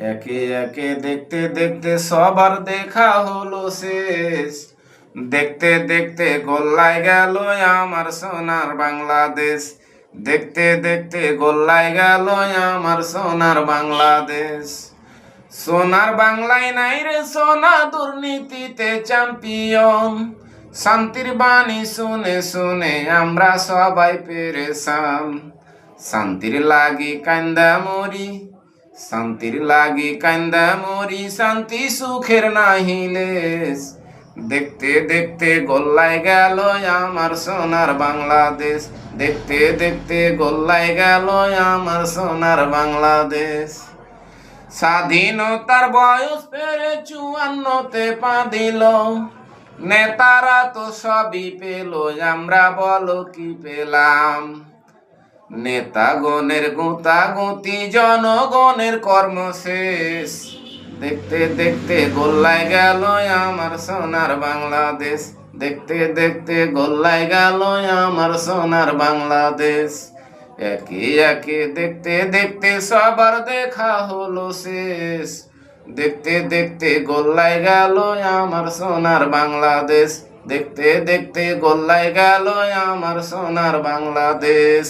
একে একে দেখতে দেখতে সবার দেখা হলো শেষ। দেখতে দেখতে গোল্লায় গেল আমার সোনার বাংলাদেশ। দেখতে দেখতে গোল্লায় গেল আমার সোনার বাংলাদেশ। সোনার বাংলায় নাই রে সোনা দুর্নীতিতে চ্যাম্পিয়ন। শান্তির বাণী শুনে শুনে আমরা সবাই পেরেশান। শান্তির লাগি কান্দা মরি, শান্তির লাগি কান্দা মরি, শান্তি সুখের নাহিলেস। দেখতে দেখতে গোল্লায় গেল আমার সোনার বাংলাদেশ। দেখতে দেখতে গোল্লায় গেল আমার সোনার বাংলাদেশ। স্বাধীনতার বয়স পেরে ৫৪তে পা দিল। নেতারা তো সবই পেল, আমরা বলো কি পেলাম? নেতাগণের গুঁতাগুঁতি, জনগণের কর্মশেষ। দেখতে দেখতে গোল্লায় গেল আমার সোনার বাংলাদেশ। দেখতে দেখতে গোল্লায় গেল আমার সোনার বাংলাদেশ। একে একে দেখতে দেখতে সবার দেখা হলো শেষ। দেখতে দেখতে গোল্লায় গেল আমার সোনার বাংলাদেশ। দেখতে দেখতে গোল্লায় গেল আমার সোনার বাংলাদেশ।